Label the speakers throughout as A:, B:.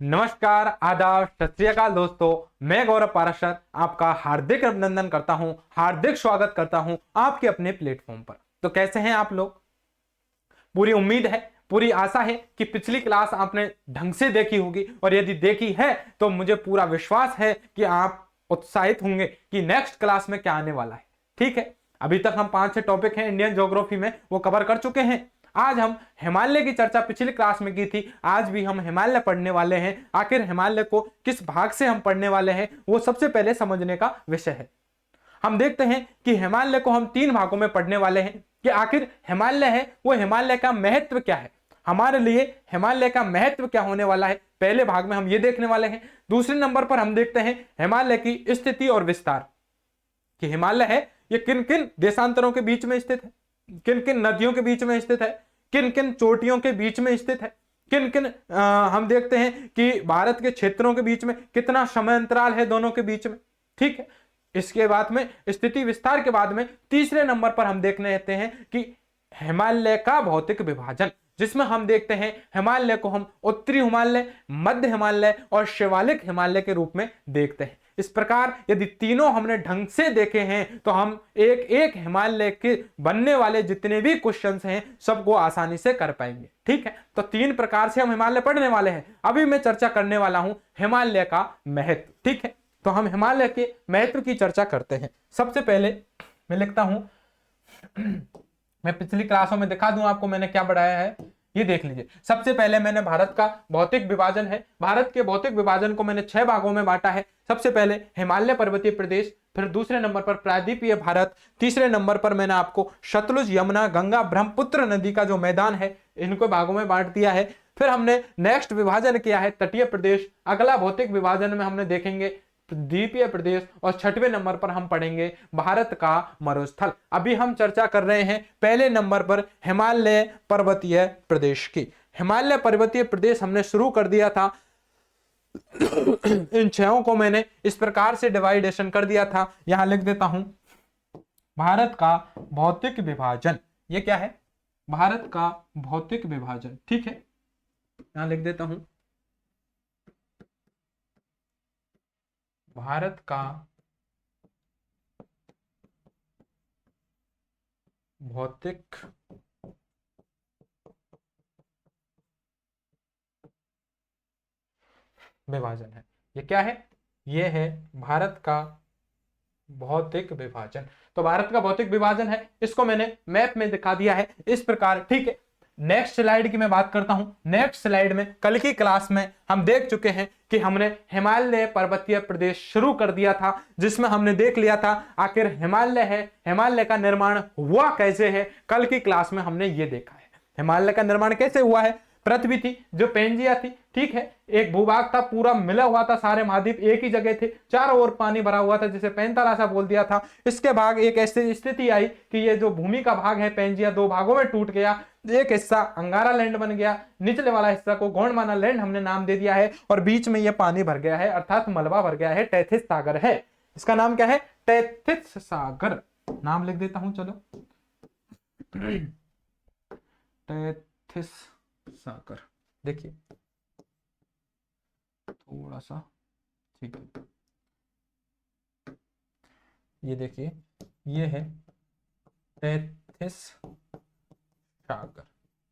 A: नमस्कार, आदाब, सत श्री अकाल दोस्तों। मैं गौरव पाराशर आपका हार्दिक अभिनंदन करता हूं, हार्दिक स्वागत करता हूं आपके अपने प्लेटफॉर्म पर। तो कैसे हैं आप लोग? पूरी उम्मीद है, पूरी आशा है कि पिछली क्लास आपने ढंग से देखी होगी, और यदि देखी है तो मुझे पूरा विश्वास है कि आप उत्साहित होंगे कि नेक्स्ट क्लास में क्या आने वाला है। ठीक है, अभी तक हम 5-6 टॉपिक हैं इंडियन ज्योग्राफी में, वो कवर कर चुके हैं। आज हम हिमालय की चर्चा पिछली क्लास में की थी, आज भी हम हिमालय पढ़ने वाले हैं। आखिर हिमालय को किस भाग से हम पढ़ने वाले हैं वो सबसे पहले समझने का विषय है। हम देखते हैं कि हिमालय को हम 3 भागों में पढ़ने वाले हैं कि आखिर हिमालय है वो हिमालय का महत्व क्या है, हमारे लिए हिमालय का महत्व क्या होने वाला है। पहले भाग में हम ये देखने वाले हैं। दूसरे नंबर पर हम देखते हैं हिमालय की स्थिति और विस्तार, कि हिमालय है ये किन किन देशांतरों के बीच में स्थित है, किन किन नदियों के बीच में स्थित है, किन किन चोटियों के बीच में स्थित है, किन किन हम देखते हैं कि भारत के क्षेत्रों के बीच में कितना समय अंतराल है दोनों के बीच में। ठीक है, इसके बाद में स्थिति विस्तार के बाद में तीसरे नंबर पर हम देखने आते हैं कि हिमालय का भौतिक विभाजन, जिसमें हम देखते हैं हिमालय को हम उत्तरी हिमालय, मध्य हिमालय और शिवालिक हिमालय के रूप में देखते हैं। इस प्रकार यदि तीनों हमने ढंग से देखे हैं तो हम एक एक हिमालय के बनने वाले जितने भी क्वेश्चंस हैं सबको आसानी से कर पाएंगे। ठीक है, तो 3 प्रकार से हम हिमालय पढ़ने वाले हैं। अभी मैं चर्चा करने वाला हूं हिमालय का महत्व। ठीक है, तो हम हिमालय के महत्व की चर्चा करते हैं। सबसे पहले मैं लिखता हूं मैं पिछली क्लासों में दिखा दूं आपको मैंने क्या बढ़ाया है, ये देख लीजिए। सबसे पहले मैंने भारत का भौतिक विभाजन है, भारत के भौतिक विभाजन को मैंने 6 भागों में बांटा है। सबसे पहले हिमालय पर्वतीय प्रदेश, फिर दूसरे नंबर पर प्रायद्वीपीय भारत, तीसरे नंबर पर मैंने आपको सतलुज, यमुना, गंगा, ब्रह्मपुत्र नदी का जो मैदान है इनको भागों में बांट दिया है। फिर हमने नेक्स्ट विभाजन किया है तटीय प्रदेश। अगला भौतिक विभाजन में हमने देखेंगे द्वीपीय प्रदेश, और 6वें नंबर पर हम पढ़ेंगे भारत का मरुस्थल। अभी हम चर्चा कर रहे हैं पहले नंबर पर हिमालय पर्वतीय प्रदेश की। हिमालय पर्वतीय प्रदेश हमने शुरू कर दिया था इन 6 को मैंने इस प्रकार से डिवाइडेशन कर दिया था। यहां लिख देता हूं भारत का भौतिक विभाजन। ये क्या है? भारत का भौतिक विभाजन। ठीक है, यहां लिख देता हूं भारत का भौतिक विभाजन है। ये क्या है? ये है भारत का भौतिक विभाजन। तो भारत का भौतिक विभाजन है, इसको मैंने मैप में दिखा दिया है इस प्रकार। ठीक है, नेक्स्ट स्लाइड की मैं बात करता हूं। नेक्स्ट स्लाइड में कल की क्लास में हम देख चुके हैं कि हमने हिमालय पर्वतीय प्रदेश शुरू कर दिया था, जिसमें हमने देख लिया था आखिर हिमालय है, हिमालय का निर्माण हुआ कैसे है। कल की क्लास में हमने ये देखा है हिमालय का निर्माण कैसे हुआ है। पृथ्वी थी जो पेंजिया थी, ठीक है, एक भूभाग था, पूरा मिला हुआ था, सारे महाद्वीप एक ही जगह थे, चारों ओर पानी भरा हुआ था, जिसे पेंथालासा बोल दिया था। इसके बाद एक ऐसी स्थिति आई कि ये जो भूमि का भाग है पेंजिया 2 भागों में टूट गया। एक हिस्सा अंगारा लैंड बन गया, निचले वाला हिस्सा को गोंडवाना लैंड हमने नाम दे दिया है, और बीच में ये पानी भर गया है, अर्थात मलबा भर गया है, टेथिस सागर है। इसका नाम क्या है? टेथिस सागर। नाम लिख देता हूं, चलो टेथिस सागर। देखिए थोड़ा सा, ठीक है, ये देखिए ये है टेथिस सागर।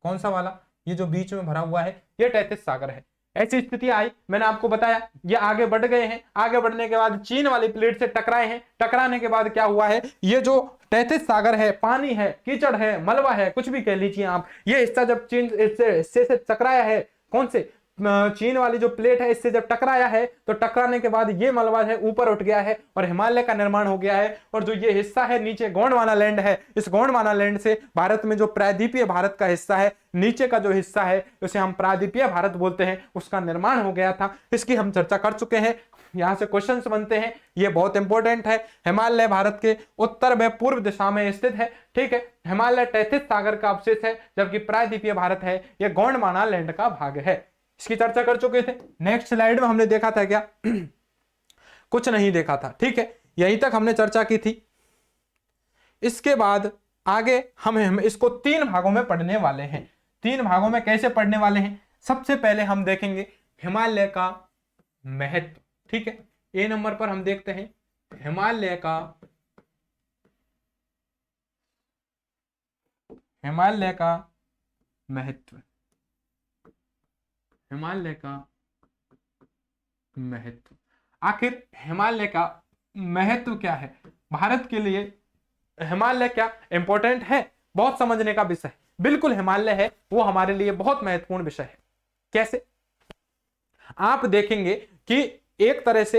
A: कौन सा वाला? ये जो बीच में भरा हुआ है ये टेथिस सागर है। ऐसी स्थिति आई, मैंने आपको बताया, ये आगे बढ़ गए हैं, आगे बढ़ने के बाद चीन वाली प्लेट से टकराए हैं। टकराने के बाद क्या हुआ है, ये जो टेथिस सागर है, पानी है, कीचड़ है, मलबा है, कुछ भी कह लीजिए आप, ये हिस्सा जब चीन हिस्से से टकराया है, कौन से चीन वाली जो प्लेट है इससे जब टकराया है, तो टकराने के बाद ये मलबा है ऊपर उठ गया है और हिमालय का निर्माण हो गया है। और जो ये हिस्सा है नीचे गोंडवाना लैंड है, इस गोंडवाना लैंड से भारत में जो प्रायद्वीपीय भारत का हिस्सा है, नीचे का जो हिस्सा है उसे हम प्रायद्वीपीय भारत बोलते हैं, उसका निर्माण हो गया था। इसकी हम चर्चा कर चुके हैं। यहां से क्वेश्चंस बनते हैं, ये बहुत इंपॉर्टेंट है। हिमालय भारत के उत्तर व पूर्व दिशा में स्थित है। ठीक है, हिमालय टेथिस सागर का अवशेष है, जबकि प्रायद्वीपीय भारत है ये गोंडवाना लैंड का भाग है। इसकी चर्चा कर चुके थे। नेक्स्ट स्लाइड में हमने देखा था क्या? कुछ नहीं देखा था। ठीक है, यहीं तक हमने चर्चा की थी। इसके बाद आगे हम इसको 3 भागों में पढ़ने वाले हैं। 3 भागों में कैसे पढ़ने वाले हैं? सबसे पहले हम देखेंगे हिमालय का महत्व। ठीक है, ए नंबर पर हम देखते हैं हिमालय का महत्व। हिमालय का महत्व, आखिर हिमालय का महत्व क्या है भारत के लिए? हिमालय क्या इंपॉर्टेंट है, बहुत समझने का विषय है। बिल्कुल हिमालय है वो हमारे लिए बहुत महत्वपूर्ण विषय है। कैसे? आप देखेंगे कि एक तरह से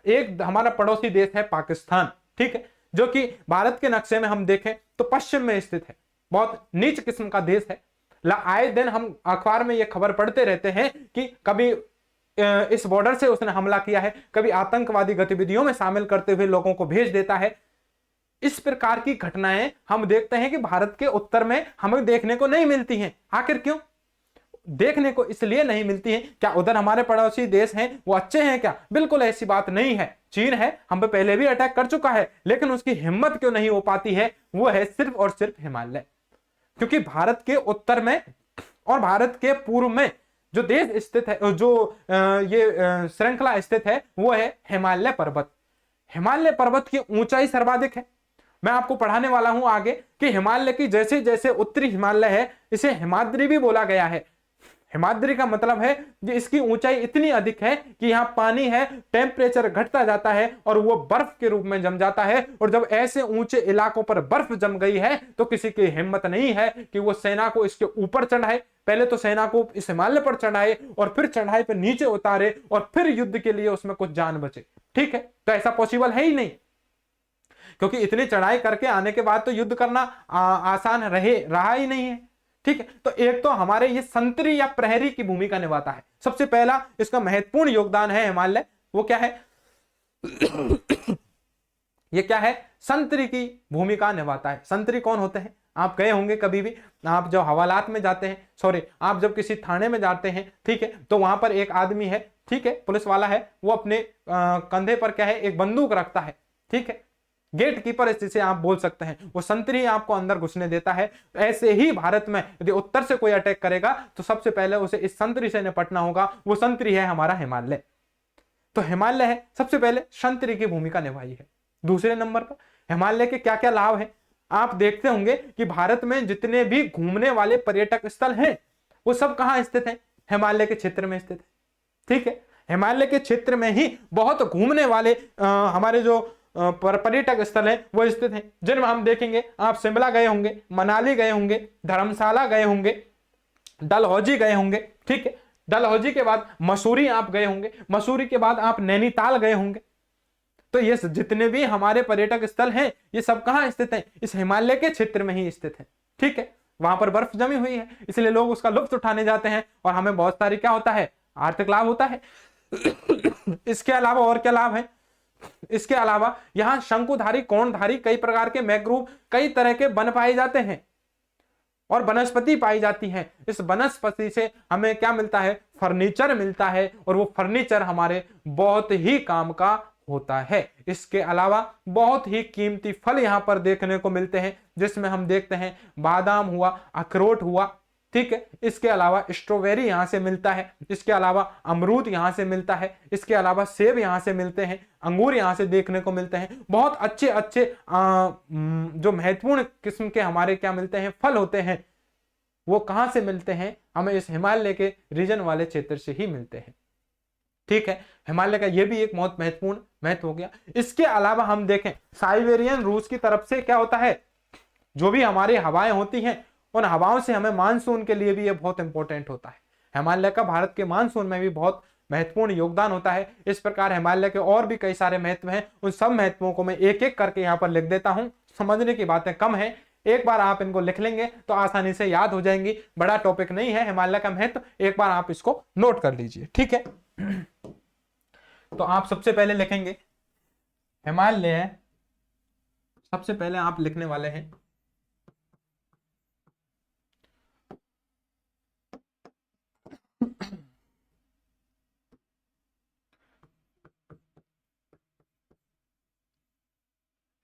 A: एक हमारा पड़ोसी देश है पाकिस्तान, ठीक है, जो कि भारत के नक्शे में हम देखें तो पश्चिम में स्थित है, बहुत नीच किस्म का देश है। आए दिन हम अखबार में ये खबर पढ़ते रहते हैं कि कभी इस बॉर्डर से उसने हमला किया है, कभी आतंकवादी गतिविधियों में शामिल करते हुए लोगों को भेज देता है। इस प्रकार की घटनाएं हम देखते हैं कि भारत के उत्तर में हमें देखने को नहीं मिलती हैं। आखिर क्यों देखने को इसलिए नहीं मिलती है? क्या उधर हमारे पड़ोसी देश हैं वो अच्छे हैं क्या? बिल्कुल ऐसी बात नहीं है। चीन है, हम पे पहले भी अटैक कर चुका है, लेकिन उसकी हिम्मत क्यों नहीं हो पाती है? वो है सिर्फ और सिर्फ हिमालय। क्योंकि भारत के उत्तर में और भारत के पूर्व में जो देश स्थित है, जो ये श्रृंखला स्थित है, वो है हिमालय पर्वत। हिमालय पर्वत की ऊंचाई सर्वाधिक है। मैं आपको पढ़ाने वाला हूं आगे कि हिमालय की जैसे जैसे उत्तरी हिमालय है, इसे हिमाद्री भी बोला गया है। हिमाद्री का मतलब है कि इसकी ऊंचाई इतनी अधिक है कि यहाँ पानी है, टेम्परेचर घटता जाता है और वो बर्फ के रूप में जम जाता है। और जब ऐसे ऊंचे इलाकों पर बर्फ जम गई है तो किसी की हिम्मत नहीं है कि वो सेना को इसके ऊपर चढ़ाए। पहले तो सेना को इस हिमालय पर चढ़ाए और फिर चढ़ाई पर नीचे उतारे और फिर युद्ध के लिए उसमें कुछ जान बचे। ठीक है, तो ऐसा पॉसिबल है ही नहीं, क्योंकि इतनी चढ़ाई करके आने के बाद तो युद्ध करना आसान रहा ही नहीं है। ठीक है, तो एक तो हमारे ये संतरी या प्रहरी की भूमिका निभाता है। सबसे पहला इसका महत्वपूर्ण योगदान है हिमालय, वो क्या है? ये क्या है? संतरी की भूमिका निभाता है। संतरी कौन होते हैं? आप गए होंगे कभी भी, आप जब हवालात में जाते हैं, सॉरी, आप जब किसी थाने में जाते हैं, ठीक है, तो वहां पर एक आदमी है, ठीक है, पुलिस वाला है, वो अपने कंधे पर क्या है, एक बंदूक रखता है। ठीक है, गेट कीपर जिसे आप बोल सकते हैं, वो संतरी आपको अंदर घुसने देता है। ऐसे ही भारत में यदि उत्तर से कोई अटैक करेगा तो सबसे पहले उसे इस संतरी से निपटना होगा। वो संतरी है हमारा हिमालय। तो हिमालय है सबसे पहले संतरी की भूमिका निभाई है। दूसरे नंबर पर हिमालय के क्या क्या लाभ है? आप देखते होंगे कि भारत में जितने भी घूमने वाले पर्यटक स्थल हैं वो सब कहां स्थित हैं? हिमालय के क्षेत्र में स्थित है। ठीक है, हिमालय के क्षेत्र में ही बहुत घूमने वाले हमारे जो पर्यटक स्थल है वो स्थित हैं, जिनमें हम देखेंगे, आप शिमला गए होंगे, मनाली गए होंगे, धर्मशाला गए होंगे, डलहौजी गए होंगे। ठीक है, डलहौजी के बाद मसूरी आप गए होंगे, मसूरी के बाद आप नैनीताल गए होंगे। तो ये जितने भी हमारे पर्यटक स्थल हैं ये सब कहां स्थित हैं? इस हिमालय के क्षेत्र में ही स्थित है। ठीक है, वहां पर बर्फ जमी हुई है, इसलिए लोग उसका लुत्फ उठाने जाते हैं और हमें बहुत सारी क्या होता है? आर्थिक लाभ होता है। इसके अलावा और क्या लाभ है? इसके अलावा यहां शंकुधारी, कोणधारी, कई प्रकार के मैंग्रोव, कई तरह के वन पाए जाते हैं और वनस्पति पाई जाती है। इस वनस्पति से हमें क्या मिलता है? फर्नीचर मिलता है, और वो फर्नीचर हमारे बहुत ही काम का होता है। इसके अलावा बहुत ही कीमती फल यहां पर देखने को मिलते हैं, जिसमें हम देखते हैं बादाम हुआ, अखरोट हुआ। ठीक है, इसके अलावा स्ट्रॉबेरी यहां से मिलता है, इसके अलावा अमरूद यहां से मिलता है, इसके अलावा सेब यहां से मिलते हैं, अंगूर यहां से देखने को मिलते हैं। बहुत अच्छे अच्छे जो महत्वपूर्ण किस्म के हमारे क्या मिलते हैं? फल होते हैं। वो कहां से मिलते हैं? हमें इस हिमालय के रीजन वाले क्षेत्र से ही मिलते हैं। ठीक है, हिमालय का यह भी एक बहुत महत्वपूर्ण महत्व हो गया। इसके अलावा हम देखें साइबेरियन रूस की तरफ से क्या होता है? जो भी हमारी हवाएं होती हैं, उन हवाओं से हमें मानसून के लिए भी ये बहुत इंपॉर्टेंट होता है। हिमालय का भारत के मानसून में भी बहुत महत्वपूर्ण योगदान होता है। इस प्रकार हिमालय के और भी कई सारे महत्व हैं, उन सब महत्वों को मैं एक एक करके यहाँ पर लिख देता हूं। समझने की बातें कम है, एक बार आप इनको लिख लेंगे तो आसानी से याद हो जाएंगी। बड़ा टॉपिक नहीं है हिमालय का महत्व, एक बार आप इसको नोट कर लीजिए। ठीक है, तो आप सबसे पहले लिखेंगे हिमालय, सबसे पहले आप लिखने वाले हैं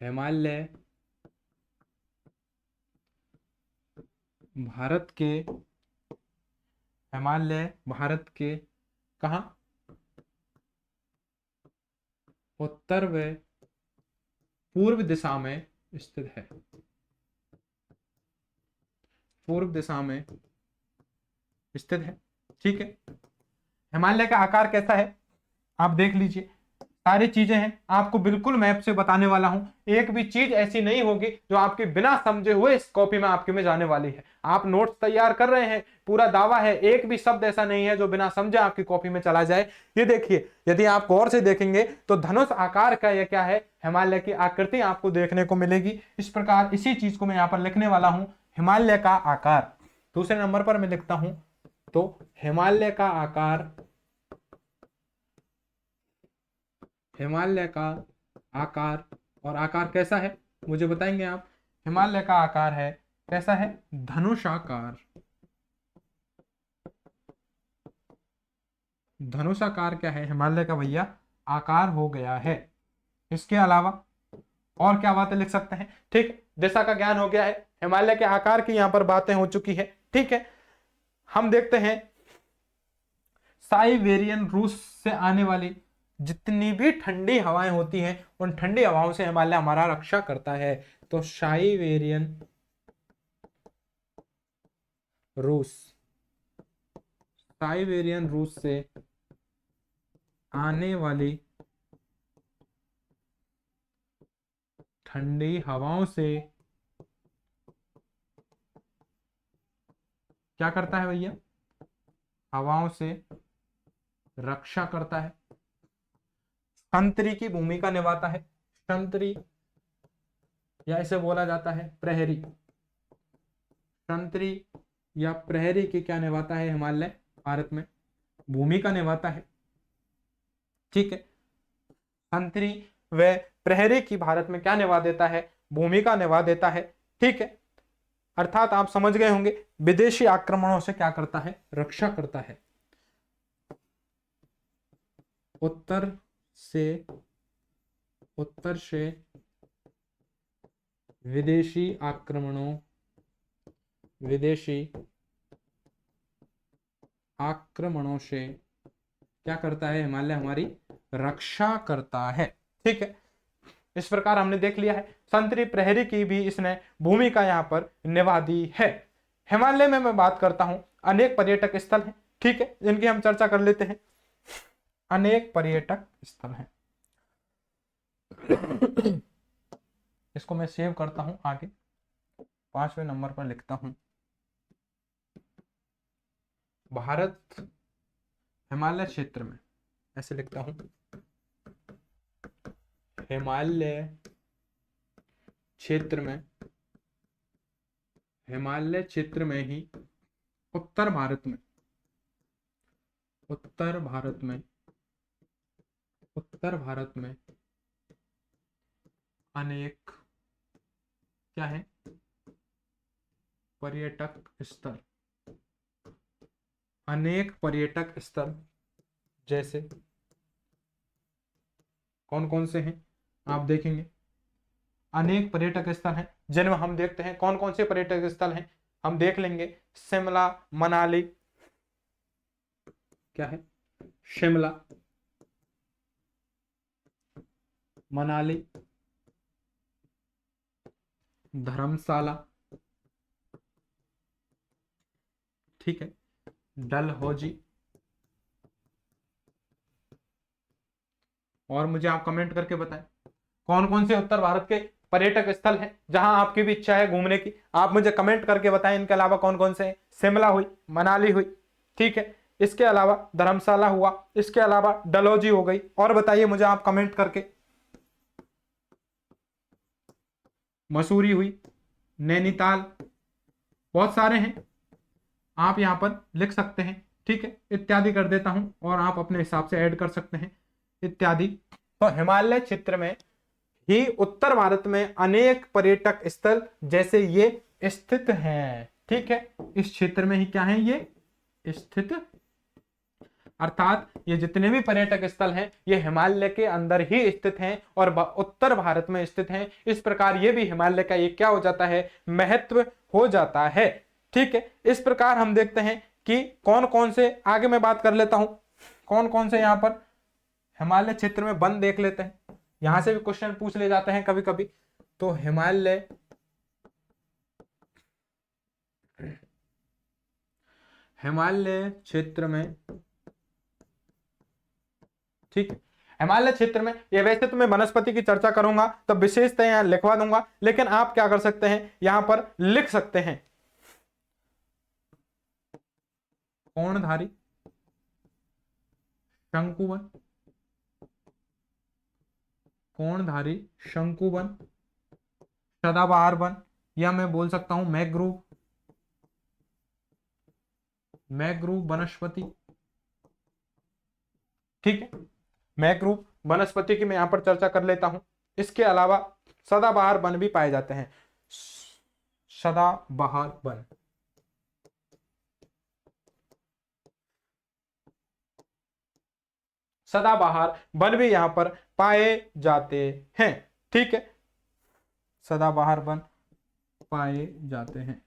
A: हिमालय भारत के, हिमालय भारत के कहां? उत्तर व पूर्व दिशा में स्थित है। पूर्व दिशा में स्थित है। ठीक है। हिमालय का आकार कैसा है आप देख लीजिए, सारी चीजें हैं, आपको बिल्कुल मैप से बताने वाला हूं। एक भी चीज ऐसी नहीं होगी जो आपके बिना समझे हुए इस कॉपी में आपके में जाने वाली है। आप नोट्स तैयार कर रहे हैं, पूरा दावा है, एक भी शब्द ऐसा नहीं है जो बिना समझे आपकी कॉपी में चला जाए। ये देखिए, यदि आप गौर से देखेंगे तो धनुष आकार का यह क्या है, हिमालय की आकृति आपको देखने को मिलेगी। इस प्रकार इसी चीज को मैं यहां पर लिखने वाला हूं, हिमालय का आकार। दूसरे नंबर पर मैं लिखता हूं तो हिमालय का आकार, हिमालय का आकार, और आकार कैसा है मुझे बताएंगे आप? हिमालय का आकार है कैसा है? धनुषाकार। धनुषाकार क्या है हिमालय का भैया? आकार हो गया है। इसके अलावा और क्या बातें लिख सकते हैं? ठीक, दिशा का ज्ञान हो गया है, हिमालय के आकार की यहां पर बातें हो चुकी है। ठीक है, हम देखते हैं साइबेरियन रूस से आने वाली जितनी भी ठंडी हवाएं होती हैं उन ठंडी हवाओं से हिमालय हमारा रक्षा करता है। तो साइबेरियन रूस, साइबेरियन रूस से आने वाली ठंडी हवाओं से क्या करता है भैया? हवाओं से रक्षा करता है, संतरी की भूमिका निभाता है। संतरी या इसे बोला जाता है प्रहरी। संतरी या प्रहरी की क्या निभाता है हिमालय भारत में? भूमिका निभाता है। ठीक है, संतरी व प्रहरी की भारत में क्या निभा देता है? भूमिका निभा देता है। ठीक है, अर्थात आप समझ गए होंगे विदेशी आक्रमणों से क्या करता है? रक्षा करता है। उत्तर से विदेशी आक्रमणों से क्या करता है? हिमालय हमारी रक्षा करता है। ठीक है, इस प्रकार हमने देख लिया है संतरी प्रहरी की भी इसने भूमिका यहां पर निभा दी है। हिमालय में मैं बात करता हूं, अनेक पर्यटक स्थल हैं। ठीक है, जिनकी हम चर्चा कर लेते हैं। अनेक पर्यटक स्थल हैं। इसको मैं सेव करता हूं, आगे 5वें नंबर पर लिखता हूं। भारत हिमालय क्षेत्र में, ऐसे लिखता हूं, हिमालय क्षेत्र में, हिमालय क्षेत्र में ही उत्तर भारत में, उत्तर भारत में अनेक क्या है? पर्यटक स्थल। अनेक पर्यटक स्थल जैसे कौन कौन से हैं आप देखेंगे? अनेक पर्यटक स्थल हैं जिनमें हम देखते हैं कौन कौन से पर्यटक स्थल हैं, हम देख लेंगे। शिमला, मनाली, क्या है? शिमला, मनाली, धर्मशाला, ठीक है, डलहौजी। और मुझे आप कमेंट करके बताएं कौन कौन से उत्तर भारत के पर्यटक स्थल हैं जहां आपकी भी इच्छा है घूमने की। आप मुझे कमेंट करके बताएं इनके अलावा कौन कौन से हैं। शिमला हुई, मनाली हुई, ठीक है, इसके अलावा धर्मशाला हुआ, इसके अलावा डलहौजी हो गई। और बताइए मुझे आप कमेंट करके। मसूरी हुई, नैनीताल, बहुत सारे हैं, आप यहां पर लिख सकते हैं। ठीक है, इत्यादि कर देता हूं और आप अपने हिसाब से ऐड कर सकते हैं इत्यादि। तो हिमालय क्षेत्र में ही उत्तर भारत में अनेक पर्यटक स्थल जैसे ये स्थित हैं। ठीक है, इस क्षेत्र में ही क्या है? ये स्थित, अर्थात ये जितने भी पर्यटक स्थल हैं ये हिमालय के अंदर ही स्थित हैं और उत्तर भारत में स्थित हैं। इस प्रकार ये भी हिमालय का एक क्या हो जाता है? महत्व हो जाता है। ठीक है, इस प्रकार हम देखते हैं कि कौन कौन से, आगे मैं बात कर लेता हूं कौन कौन से यहाँ पर हिमालय क्षेत्र में वन देख लेते हैं, यहां से भी क्वेश्चन पूछ ले जाते हैं कभी कभी। तो हिमालय क्षेत्र में, ठीक है, हिमालय क्षेत्र में ये वैसे तो मैं वनस्पति की चर्चा करूंगा तो विशेषता यहां लिखवा दूंगा, लेकिन आप क्या कर सकते हैं यहां पर लिख सकते हैं कोणधारी शंकुवन, कोणधारी शंकुवन, सदाबहार वन, या मैं बोल सकता हूं मैंग्रोव, मैंग्रोव वनस्पति, ठीक है, मैंग्रोव वनस्पति की मैं यहां पर चर्चा कर लेता हूं। इसके अलावा सदाबहार वन भी पाए जाते हैं, सदाबहार वन, सदाबहार वन भी यहां पर पाए जाते हैं, ठीक है, सदाबहार वन पाए जाते हैं।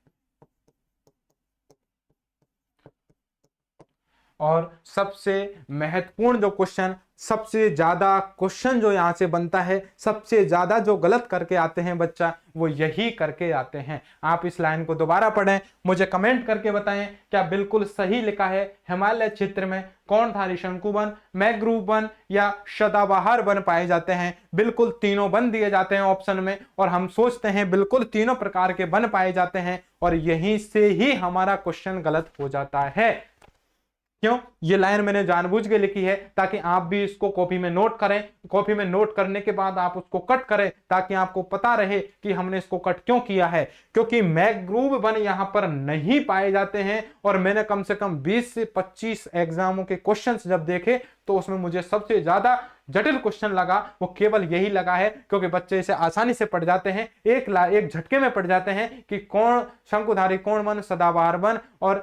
A: और सबसे महत्वपूर्ण जो क्वेश्चन, सबसे ज्यादा क्वेश्चन जो यहां से बनता है, सबसे ज्यादा जो गलत करके आते हैं बच्चा, वो यही करके आते हैं। आप इस लाइन को दोबारा पढ़ें, मुझे कमेंट करके बताएं क्या बिल्कुल सही लिखा है हिमालय क्षेत्र में कोणधारी शंकुवन, मैंग्रोव वन या सदाबहार वन पाए जाते हैं। बिल्कुल तीनों वन दिए जाते हैं ऑप्शन में, और हम सोचते हैं बिल्कुल तीनों प्रकार के वन पाए जाते हैं, और यहीं से ही हमारा क्वेश्चन गलत हो जाता है। क्यों? ये लाइन मैंने जानबूझ के लिखी है ताकि आप भी इसको कॉपी में नोट करें, कॉपी में नोट करने के बाद आप उसको कट करें, ताकि आपको पता रहे कि हमने इसको कट क्यों किया है। क्योंकि मैंग्रोव वन यहां पर नहीं पाए जाते हैं, और मैंने कम से कम 20 से 25 एग्जामों के क्वेश्चंस जब देखे तो उसमें मुझे सबसे ज्यादा जटिल क्वेश्चन लगा वो केवल यही लगा है, क्योंकि बच्चे इसे आसानी से पढ़ जाते हैं, एक झटके में पढ़ जाते हैं कि कौन शंकुधारी कोण वन, सदाबहार वन और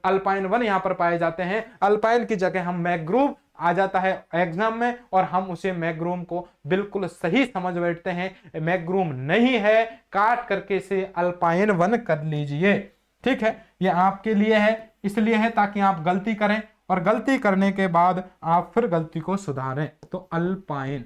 A: अल्पाइन वन यहां पर पाए जाते हैं। अल्पाइन की जगह हम मैंग्रोव आ जाता है एग्जाम में, और हम उसे मैंग्रोव को बिल्कुल सही समझ बैठते हैं। मैंग्रोव नहीं है, काट करके इसे अल्पाइन वन कर लीजिए, ठीक है। ये आपके लिए है, इसलिए है ताकि आप गलती करें, और गलती करने के बाद आप फिर गलती को सुधारें। तो अल्पाइन,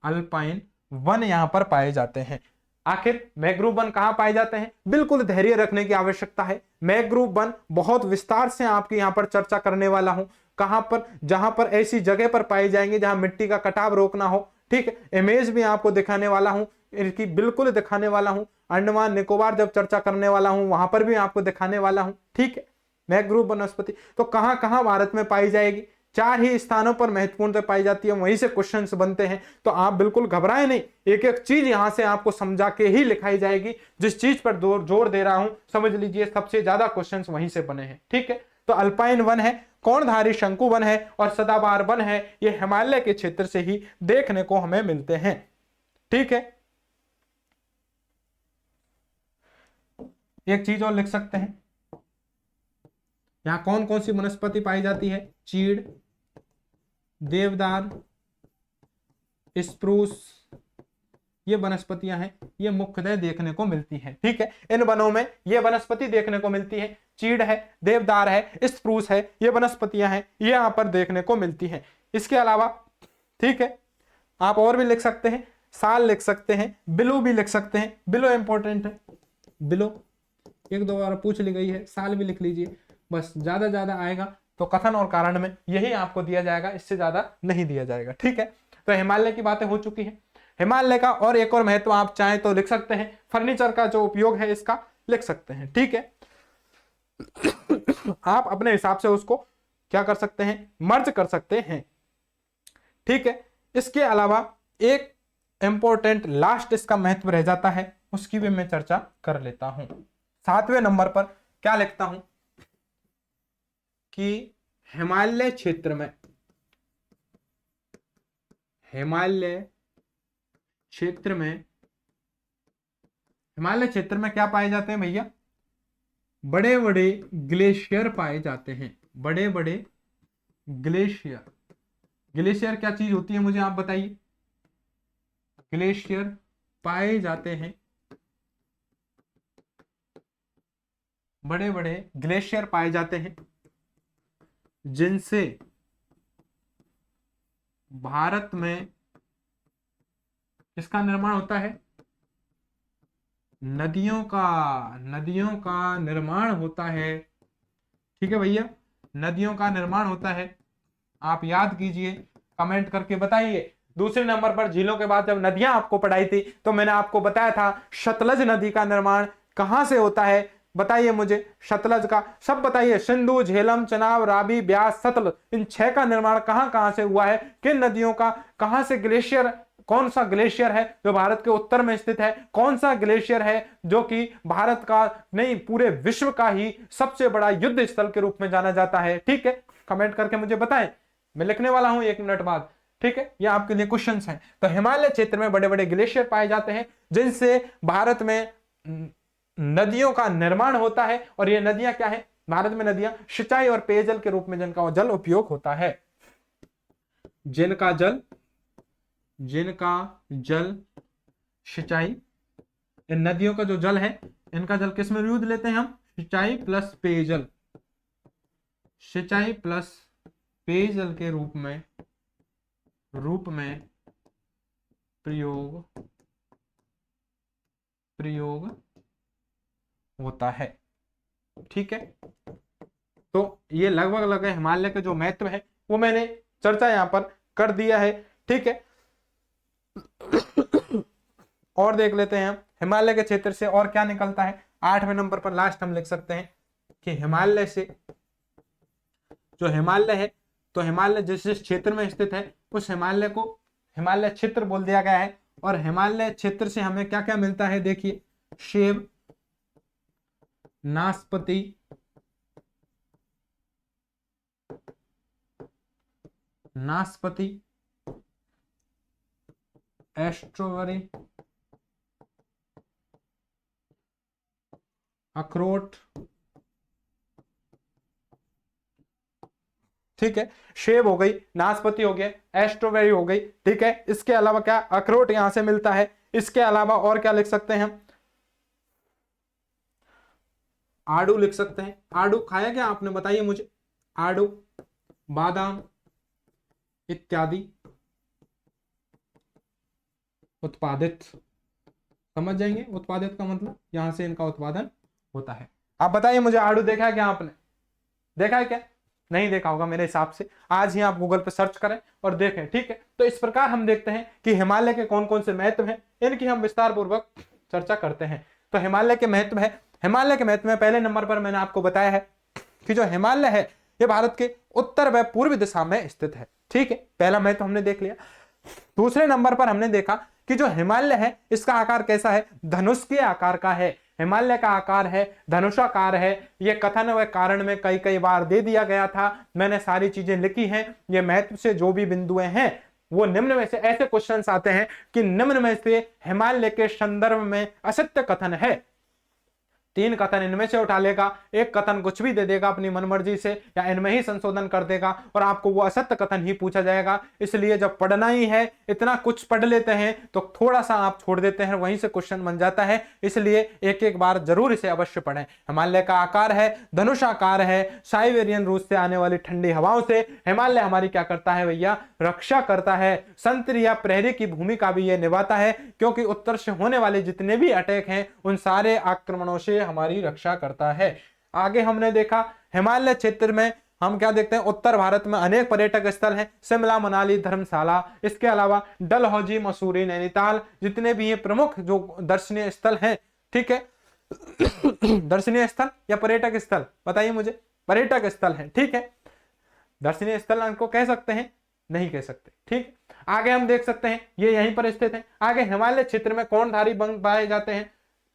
A: अल्पाइन वन यहां पर पाए जाते हैं। आखिर मैंग्रोव वन कहां पाए जाते हैं? बिल्कुल धैर्य रखने की आवश्यकता है। मैंग्रोव वन बहुत विस्तार से आपके यहां पर चर्चा करने वाला हूं। कहां पर? जहां पर ऐसी जगह पर पाए जाएंगे जहां मिट्टी का कटाव रोकना हो, ठीक है। इमेज भी आपको दिखाने वाला हूं, इनकी बिल्कुल दिखाने वाला हूं। अंडमान निकोबार जब चर्चा करने वाला हूं वहां पर भी आपको दिखाने वाला हूं, ठीक है। मैंग्रोव वनस्पति तो कहां कहां भारत में पाई जाएगी? 4 ही स्थानों पर महत्वपूर्ण पाई जाती है, वहीं से क्वेश्चंस बनते हैं। तो आप बिल्कुल घबराएं नहीं, एक एक चीज यहां से आपको समझा के ही लिखाई जाएगी। जिस चीज पर जोर दे रहा हूं समझ लीजिए सबसे ज्यादा क्वेश्चंस वहीं से बने हैं, ठीक है। तो अल्पाइन वन है, कोणधारी शंकु वन है, और सदाबहार वन है। ये हिमालय के क्षेत्र से ही देखने को हमें मिलते हैं, ठीक है। एक चीज और लिख सकते हैं, यहां कौन कौन सी वनस्पति पाई जाती है? चीड़, देवदार, स्प्रूस, ये वनस्पतियां हैं, ये मुख्यतः देखने को मिलती हैं, ठीक है। इन वनों में ये वनस्पति देखने को मिलती है। चीड़ है, देवदार है, स्प्रूस है, ये वनस्पतियां हैं, ये यहां पर देखने को मिलती हैं। इसके अलावा, ठीक है, आप और भी लिख सकते हैं, साल लिख सकते हैं, बिलो भी लिख सकते हैं। बिलो इंपॉर्टेंट है, बिलो एक दो बार पूछ ली गई है, साल भी लिख लीजिए। बस ज्यादा आएगा तो कथन और कारण में यही आपको दिया जाएगा, इससे ज्यादा नहीं दिया जाएगा, ठीक है। तो हिमालय की बातें हो चुकी है। हिमालय का और एक और महत्व आप चाहें तो लिख सकते हैं, फर्नीचर का जो उपयोग है इसका लिख सकते हैं, ठीक है। आप अपने हिसाब से उसको क्या कर सकते हैं? मर्ज कर सकते हैं, ठीक है। इसके अलावा एक इंपॉर्टेंट लास्ट इसका महत्व रह जाता है, उसकी भी मैं चर्चा कर लेता हूं। 7वें नंबर पर क्या लिखता हूं कि हिमालय क्षेत्र में, हिमालय क्षेत्र में क्या पाए जाते हैं भैया? बड़े बड़े ग्लेशियर पाए जाते हैं, बड़े बड़े ग्लेशियर। ग्लेशियर क्या चीज होती है मुझे आप बताइए? ग्लेशियर पाए जाते हैं बड़े बड़े ग्लेशियर पाए जाते हैं जिनसे भारत में इसका निर्माण होता है, नदियों का निर्माण होता है। ठीक है भैया, नदियों का निर्माण होता है। आप याद कीजिए, कमेंट करके बताइए। दूसरे नंबर पर झीलों के बाद जब नदियां आपको पढ़ाई थी तो मैंने आपको बताया था सतलज नदी का निर्माण कहां से होता है, बताइए मुझे सतलज का, सब बताइए। सिंधु, झेलम, चनाब, रावी, ब्यास, सतलज, इन 6 का निर्माण कहां कहां से हुआ है, किन नदियों का, कहां से ग्लेशियर, कौन सा ग्लेशियर है जो भारत के उत्तर में स्थित है, कौन सा ग्लेशियर है जो कि भारत का नहीं पूरे विश्व का ही सबसे बड़ा युद्ध स्थल के रूप में जाना जाता है। ठीक है, कमेंट करके मुझे बताएं, मैं लिखने वाला हूं 1 मिनट बाद। ठीक है, ये आपके लिए क्वेश्चंस हैं। तो हिमालय क्षेत्र में बड़े बड़े ग्लेशियर पाए जाते हैं जिनसे भारत में नदियों का निर्माण होता है। और ये नदियां क्या है, भारत में नदियां सिंचाई और पेयजल के रूप में जिनका जल उपयोग होता है, जिनका जल सिंचाई, इन नदियों का जो जल है, इनका जल किस में यूज लेते हैं हम, सिंचाई प्लस पेयजल, सिंचाई प्लस पेयजल के रूप में प्रयोग होता है। ठीक है, तो ये लगभग हिमालय के जो महत्व है वो मैंने चर्चा यहां पर कर दिया है। ठीक है, और देख लेते हैं हम हिमालय के क्षेत्र से और क्या निकलता है। 8वें नंबर पर लास्ट हम लिख सकते हैं कि हिमालय से जो हिमालय है, तो हिमालय जिस जिस क्षेत्र में स्थित है उस हिमालय को हिमालय क्षेत्र बोल दिया गया है। और हिमालय क्षेत्र से हमें क्या क्या मिलता है, देखिए सेब, नाशपाती, स्ट्रॉबेरी, अखरोट। ठीक है, सेब हो गई, नाशपाती हो गया, स्ट्रॉबेरी हो गई। ठीक है, इसके अलावा क्या, अखरोट यहां से मिलता है। इसके अलावा और क्या लिख सकते हैं हम, आड़ू लिख सकते हैं। आड़ू खाया क्या आपने, बताइए मुझे। आड़ू, बादाम इत्यादि उत्पादित, समझ जाएंगे उत्पादित का मतलब, यहां से इनका उत्पादन होता है। आप बताइए मुझे, आड़ू देखा है क्या आपने, देखा है क्या, नहीं देखा होगा मेरे हिसाब से। आज ही आप गूगल पर सर्च करें और देखें। ठीक है, तो इस प्रकार हम देखते हैं कि हिमालय के कौन कौन से महत्व हैं, इनकी हम विस्तार पूर्वक चर्चा करते हैं। तो हिमालय के महत्व है, हिमालय के महत्व में पहले नंबर पर मैंने आपको बताया है कि जो हिमालय है ये भारत के उत्तर व पूर्व दिशा में स्थित है। ठीक है, पहला महत्व हमने देख लिया। दूसरे नंबर पर हमने देखा कि जो हिमालय है इसका आकार कैसा है, धनुष के आकार का है। हिमालय का आकार है धनुषाकार है। ये कथन व कारण में कई कई बार दे दिया गया था, मैंने सारी चीजें लिखी हैं। ये महत्व से जो भी बिंदुएं हैं वो निम्न में से, ऐसे क्वेश्चंस आते हैं कि निम्न में से हिमालय के संदर्भ में असत्य कथन है। 3 कथन इनमें से उठा लेगा, एक कथन कुछ भी दे देगा अपनी मनमर्जी से या इनमें ही संशोधन कर देगा और आपको वो असत्य कथन ही पूछा जाएगा। इसलिए जब पढ़ना ही है, इतना कुछ पढ़ लेते हैं तो थोड़ा सा आप छोड़ देते हैं, वहीं से क्वेश्चन बन जाता है। इसलिए एक एक बार जरूर इसे अवश्य पढ़ें। हिमालय का आकार है धनुषाकार है, साइबेरियन रूस से आने वाली ठंडी हवाओं से हिमालय हमारी क्या करता है भैया, रक्षा करता है। संतरी या प्रहरी की भूमिका भी ये निभाता है, क्योंकि उत्तर से होने वाले जितने भी अटैक हैं उन सारे आक्रमणों से हमारी रक्षा करता है। आगे हमने देखा हिमालय क्षेत्र में हम क्या देखते हैं, उत्तर भारत में अनेक पर्यटक स्थल हैं, शिमला, मनाली, धर्मशाला। इसके अलावा डलहौजी, मसूरी, नैनीताल, जितने भी ये प्रमुख जो दर्शनीय स्थल हैं। ठीक है, दर्शनीय स्थल या पर्यटक स्थल, बताइए मुझे, पर्यटक स्थल है। ठीक है, दर्शनीय स्थल इनको कह सकते हैं, नहीं कह सकते। ठीक, आगे हम देख सकते हैं ये यहीं पर स्थित है। आगे हिमालय क्षेत्र में कौनधारी वन पाए जाते हैं,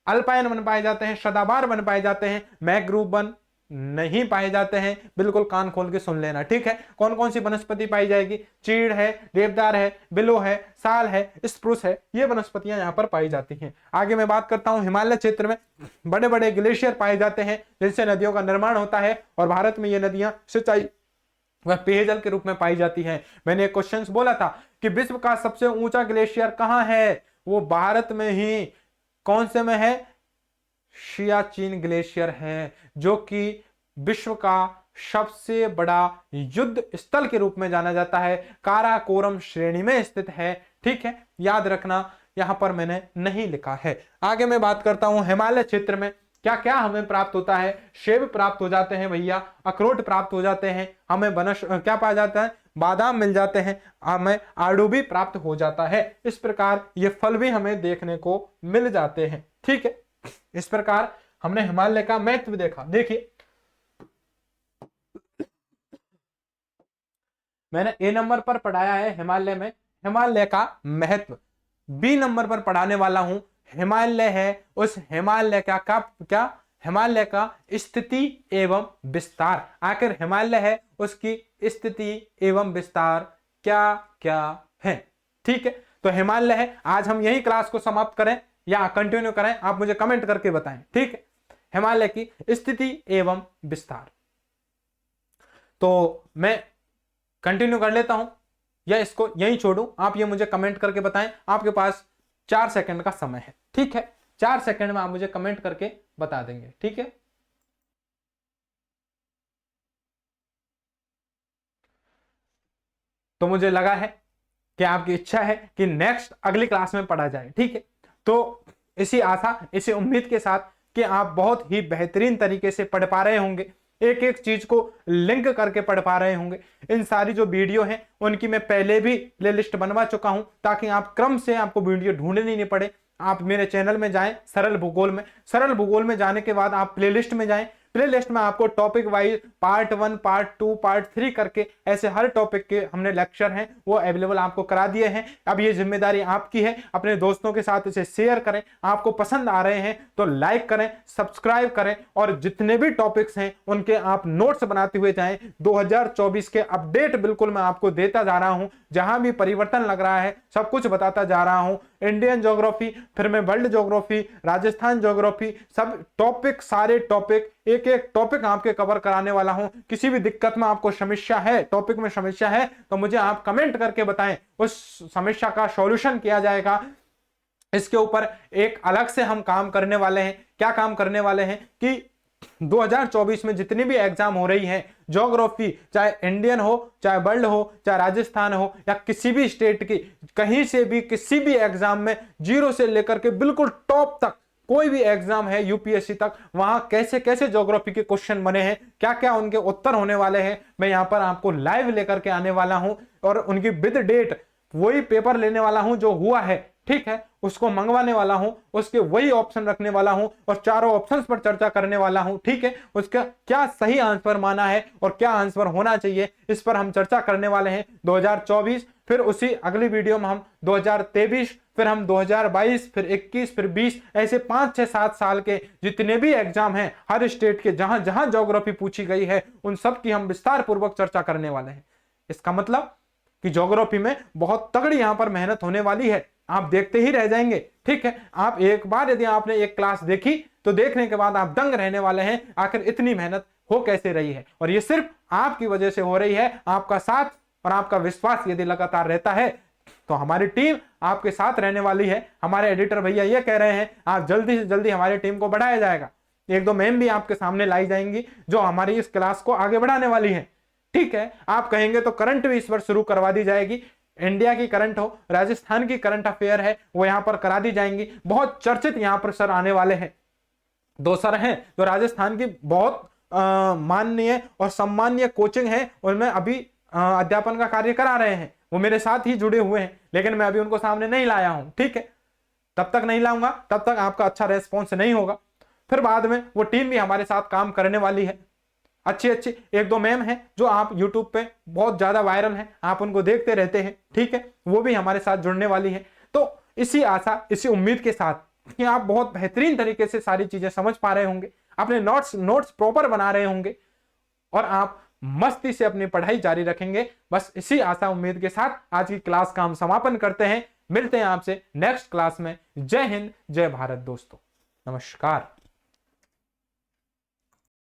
A: अल्पाइन वन पाए जाते हैं, सदाबहार वन पाए जाते हैं, मैंग्रोव वन नहीं पाए जाते हैं। बिल्कुल कान खोल के सुन लेना। ठीक है, कौन कौन सी वनस्पति पाई जाएगी, चीड़ है, देवदार है, बिलो है, साल है, स्प्रूस है, ये वनस्पतियां यहाँ पर पाई जाती हैं। आगे मैं बात करता हूं, हिमालय क्षेत्र में बड़े बड़े ग्लेशियर पाए जाते हैं जिनसे नदियों का निर्माण होता है और भारत में ये नदियां सिंचाई वह पेयजल के रूप में पाई जाती है। मैंने एक क्वेश्चन बोला था कि विश्व का सबसे ऊंचा ग्लेशियर कहां है, वो भारत में ही कौन से में है, सियाचिन ग्लेशियर है, जो कि विश्व का सबसे बड़ा युद्ध स्थल के रूप में जाना जाता है, काराकोरम श्रेणी में स्थित है। ठीक है, याद रखना, यहां पर मैंने नहीं लिखा है। आगे मैं बात करता हूं हिमालय क्षेत्र में क्या क्या हमें प्राप्त होता है। सेब प्राप्त हो जाते हैं भैया, अखरोट प्राप्त हो जाते हैं, हमें क्या पाया जाता है, बादाम मिल जाते हैं, हमें आड़ू भी प्राप्त हो जाता है। इस प्रकार ये फल भी हमें देखने को मिल जाते हैं। ठीक है, इस प्रकार हमने हिमालय का महत्व देखा। देखिए, मैंने ए नंबर पर पढ़ाया है हिमालय में हिमालय का महत्व। बी नंबर पर पढ़ाने वाला हूं हिमालय है उस हिमालय का क्या हिमालय का स्थिति एवं विस्तार। आखिर हिमालय है, उसकी स्थिति एवं विस्तार क्या क्या है। ठीक है, तो हिमालय है। आज हम यही क्लास को समाप्त करें या कंटिन्यू करें, आप मुझे कमेंट करके बताएं। ठीक है, हिमालय की स्थिति एवं विस्तार तो मैं कंटिन्यू कर लेता हूं या इसको यहीं छोड़ूं, आप ये मुझे कमेंट करके बताएं। आपके पास 4 सेकंड का समय है। ठीक है, 4 सेकंड में आप मुझे कमेंट करके बता देंगे। ठीक है, तो मुझे लगा है कि आपकी इच्छा है कि नेक्स्ट अगली क्लास में पढ़ा जाए। ठीक है, तो इसी आशा, इसी उम्मीद के साथ कि आप बहुत ही बेहतरीन तरीके से पढ़ पा रहे होंगे, एक एक चीज को लिंक करके पढ़ पा रहे होंगे। इन सारी जो वीडियो हैं उनकी मैं पहले भी प्लेलिस्ट बनवा चुका हूं, ताकि आप क्रम से आपको वीडियो ढूंढनी नहीं पड़े। आप मेरे चैनल में जाएं, सरल भूगोल में जाने के बाद आप प्लेलिस्ट में जाएं। प्लेलिस्ट में आपको topic wise part 1, part 2, part 3 करके ऐसे हर टॉपिक के हमने लेक्चर हैं वो अवेलेबल आपको करा दिए हैं। अब ये जिम्मेदारी आपकी है, अपने दोस्तों के साथ इसे शेयर करें। आपको पसंद आ रहे हैं तो लाइक करें, सब्सक्राइब करें, और जितने भी टॉपिक्स हैं उनके आप नोट्स बनाते हुए जाएं। 2024 के अपडेट बिल्कुल मैं आपको देता जा रहा हूं, जहां भी परिवर्तन लग रहा है सब कुछ बताता जा रहा हूं। इंडियन ज्योग्राफी, फिर मैं वर्ल्ड ज्योग्राफी, राजस्थान ज्योग्राफी, सब टॉपिक, सारे टॉपिक, एक एक टॉपिक आपके कवर कराने वाला हूं। किसी भी दिक्कत में आपको समस्या है, टॉपिक में समस्या है, तो मुझे आप कमेंट करके बताएं, उस समस्या का सॉल्यूशन किया जाएगा। इसके ऊपर एक अलग से हम काम करने वाले हैं। क्या काम करने वाले हैं कि 2024 में जितनी भी एग्जाम हो रही है ज्योग्राफी, चाहे इंडियन हो, चाहे वर्ल्ड हो, चाहे राजस्थान हो, या किसी भी स्टेट की, कहीं से भी किसी भी एग्जाम में 0 से लेकर के बिल्कुल टॉप तक कोई भी एग्जाम है यूपीएससी तक, वहां कैसे कैसे ज्योग्राफी के क्वेश्चन बने हैं, क्या क्या उनके उत्तर होने वाले हैं, मैं यहां पर आपको लाइव लेकर के आने वाला हूं। और उनकी विद डेट वही पेपर लेने वाला हूं जो हुआ है। ठीक है, उसको मंगवाने वाला हूं, उसके वही ऑप्शन रखने वाला हूं और चारों ऑप्शंस पर चर्चा करने वाला हूं। ठीक है, उसका क्या सही आंसर माना है और क्या आंसर होना चाहिए, इस पर हम चर्चा करने वाले हैं 2024। फिर उसी अगली वीडियो में हम 2023, फिर हम 2022, फिर 21, फिर 20, ऐसे 5, 6, 7 साल के जितने भी एग्जाम हैं हर स्टेट के, जहां जहां ज्योग्राफी पूछी गई है उन सब की हम विस्तार पूर्वक चर्चा करने वाले हैं। इसका मतलब कि ज्योग्राफी में बहुत तगड़ी यहां पर मेहनत होने वाली है, आप देखते ही रह जाएंगे। ठीक है, आप एक बार यदि आपने एक क्लास देखी तो देखने के बाद आप दंग रहने वाले हैं, आखिर इतनी मेहनत हो कैसे रही है। और ये सिर्फ आपकी वजह से हो रही है। आपका साथ और आपका विश्वास यदि लगातार रहता है तो हमारी टीम आपके साथ रहने वाली है। हमारे एडिटर भैया ये कह रहे हैं आप जल्दी से जल्दी हमारी टीम को बढ़ाया जाएगा। 1-2 मैम भी आपके सामने लाई जाएंगी जो हमारी इस क्लास को आगे बढ़ाने वाली है। ठीक है, आप कहेंगे तो करंट भी इस पर शुरू करवा दी जाएगी। इंडिया की करंट हो, राजस्थान की करंट अफेयर है, वो यहां पर करा दी जाएंगी। बहुत चर्चित यहां पर सर आने वाले हैं। 2 सर हैं जो राजस्थान की बहुत माननीय और सम्मानीय कोचिंग है, उनमें अभी अध्यापन का कार्य करा रहे हैं। वो मेरे साथ ही जुड़े हुए हैं, लेकिन मैं अभी उनको सामने नहीं लाया हूं। ठीक है, तब तक नहीं लाऊंगा, तब तक आपका अच्छा रेस्पॉन्स नहीं होगा। फिर बाद में वो टीम भी हमारे साथ काम करने वाली है। अच्छी 1-2 मैम हैं जो आप YouTube पे बहुत ज्यादा वायरल हैं, आप उनको देखते रहते हैं। ठीक है, वो भी हमारे साथ जुड़ने वाली है। तो इसी आशा, इसी उम्मीद के साथ कि आप बहुत बेहतरीन तरीके से सारी चीजें समझ पा रहे होंगे, अपने नोट्स प्रॉपर बना रहे होंगे और आप मस्ती से अपनी पढ़ाई जारी रखेंगे। बस इसी आशा उम्मीद के साथ आज की क्लास का हम समापन करते हैं। मिलते हैं आपसे नेक्स्ट क्लास में। जय हिंद, जय भारत दोस्तों, नमस्कार।